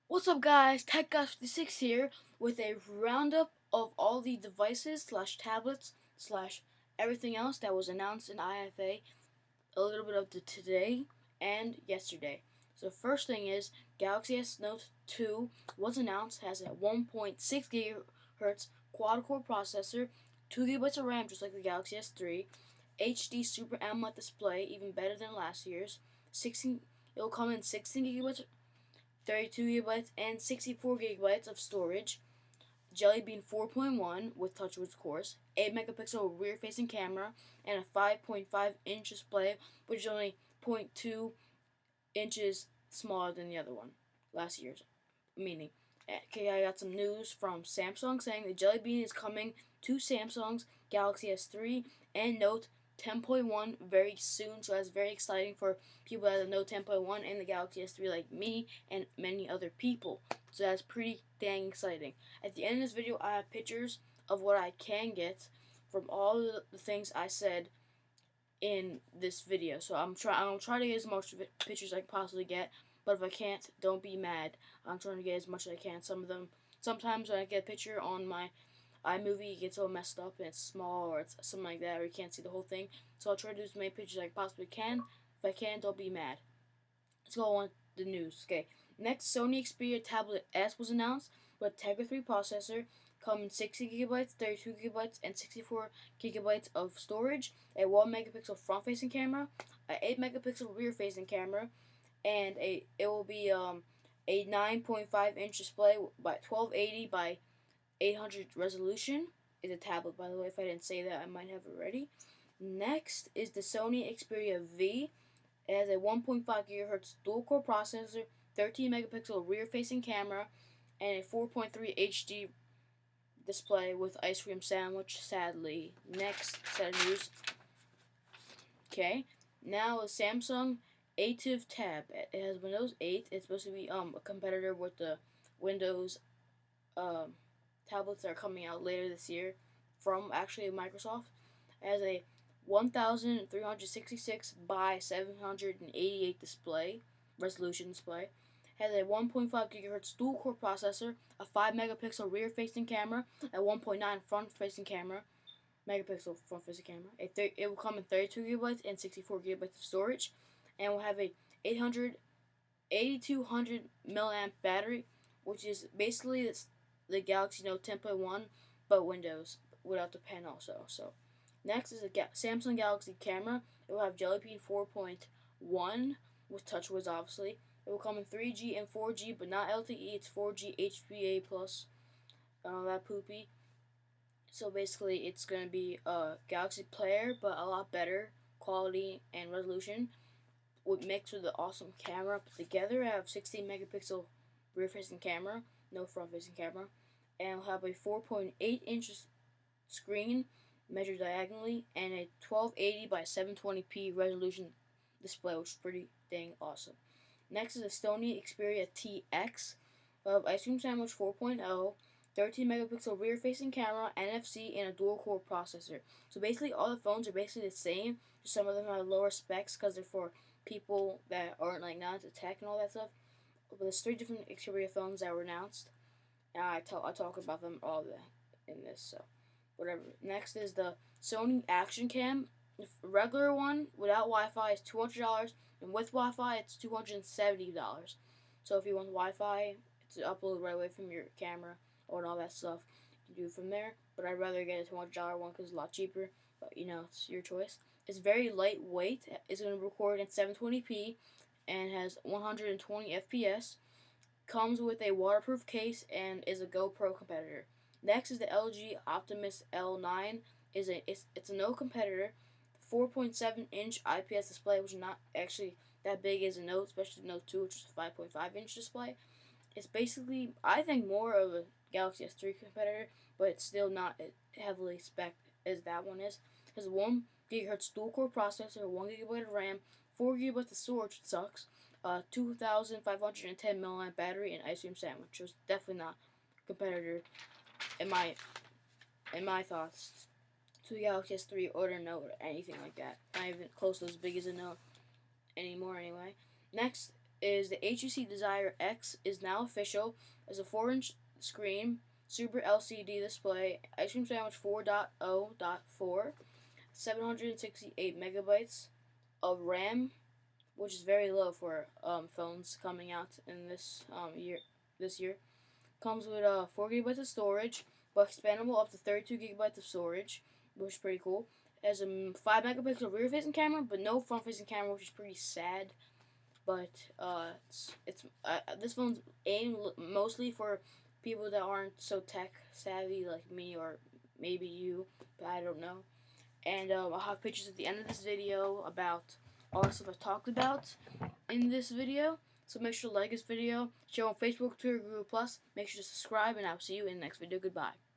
What's up, guys? Tech Guy 56 here with a roundup of all the devices slash tablets slash everything else that was announced in IFA, a little bit of the today and yesterday. So first thing is Galaxy S Note 2 was announced, has a 1.6 gigahertz quad-core processor, 2 gigabytes of RAM just like the Galaxy S3, HD Super AMOLED display, even better than last year's. 16 It will come in 16 gigabytes 32 gigabytes and 64 gigabytes of storage. Jelly Bean 4.1 with TouchWiz of course, 8 megapixel rear facing camera, and a 5.5-inch display, which is only 0.2 inches smaller than the other one, last year's. Meaning, okay, I got some news from Samsung saying the Jelly Bean is coming to Samsung's Galaxy S3 and Note 10.1 very soon, so that's very exciting for people that have the Note 10.1 and the Galaxy S3 like me and many other people. So that's pretty dang exciting. At the end of this video, I have pictures of what I can get from all the things I said in this video. So I'm gonna try to get as much pictures I can possibly get. But if I can't, don't be mad. I'm trying to get as much as I can. Sometimes when I get a picture on my iMovie, it gets all messed up and it's small or it's something like that, or you can't see the whole thing. So I'll try to do as many pictures as I possibly can. If I can, don't be mad. Let's go on the news. Okay, next, Sony Xperia Tablet S was announced with Tegra 3 processor, coming 60 gigabytes, 32 gigabytes, and 64 gigabytes of storage, a 1 megapixel front facing camera, a 8 megapixel rear facing camera, and it will be a 9.5-inch display by 1280 by 800 resolution. Is a tablet, by the way. If I didn't say that, I might have already. Next is the Sony Xperia V. It has a 1.5 gigahertz dual-core processor, 13 megapixel rear-facing camera, and a 4.3 HD display with ice cream sandwich. Sadly, next set of news. Okay, now a Samsung Ativ Tab. It has Windows 8. It's supposed to be a competitor with the Windows tablets that are coming out later this year from actually Microsoft. It has a 1366 by 788 display resolution display. It has a 1.5 gigahertz dual core processor, a 5 megapixel rear facing camera, a 1.9 front facing camera, megapixel front facing camera. It will come in 32 gigabytes and 64 gigabytes of storage, and will have a 8200 milliamp battery, which is basically the Galaxy Note 10.1 but Windows without the pen also. So next is the Samsung Galaxy camera. It will have Jelly Bean 4.1 with TouchWiz obviously. It will come in 3G and 4G but not LTE. It's 4G HBA plus that poopy. So basically it's going to be a Galaxy Player but a lot better quality and resolution, would mix with the awesome camera put together. I have 16 megapixel rear facing camera, no front facing camera, and will have a 4.8 inch screen measured diagonally and a 1280 by 720p resolution display, which is pretty dang awesome. Next is the Sony Xperia TX of Ice Cream Sandwich 4.0, 13 megapixel rear facing camera, NFC, and a dual core processor. So basically all the phones are basically the same, just some of them have lower specs because they're for people that aren't like not into tech and all that stuff. But there's 3 different Xperia phones that were announced, and I talk about them all in this. So whatever. Next is the Sony Action Cam. The regular one without Wi-Fi is $200, and with Wi-Fi it's $270. So if you want Wi-Fi to upload right away from your camera or all that stuff, you can do it from there. But I'd rather get a $200 one because it's a lot cheaper. But you know, it's your choice. It's very lightweight. It's going to record in 720p and has 120 FPS. Comes with a waterproof case and is a GoPro competitor. Next is the LG Optimus L9. It's a no competitor. 4.7-inch IPS display, which is not actually that big as a Note, especially the Note 2, which is a 5.5-inch display. It's basically, I think, more of a Galaxy S3 competitor, but it's still not heavily spec as that one is. It has a 1 gigahertz dual-core processor, 1 gigabyte of RAM, 4 gigabytes of storage, which sucks, 2,510 milliamp battery, and ice cream sandwich. So it's definitely not a competitor in my thoughts to the Galaxy S3 or the Note or anything like that. Not even close to as big as a Note anymore anyway. Next is the HTC Desire X is now official as a 4-inch screen, Super LCD display, ice cream sandwich 4.0.4, 768 megabytes of RAM, which is very low for phones coming out in this year. This year comes with 4 gigabytes of storage, but expandable up to 32 gigabytes of storage, which is pretty cool. It has a 5 megapixel rear-facing camera, but no front-facing camera, which is pretty sad. But this phone's aimed mostly for people that aren't so tech savvy like me or maybe you, but I don't know. And I'll have pictures at the end of this video about all the stuff I talked about in this video. So make sure to like this video, share on Facebook, Twitter, Google+. Make sure to subscribe, and I'll see you in the next video. Goodbye.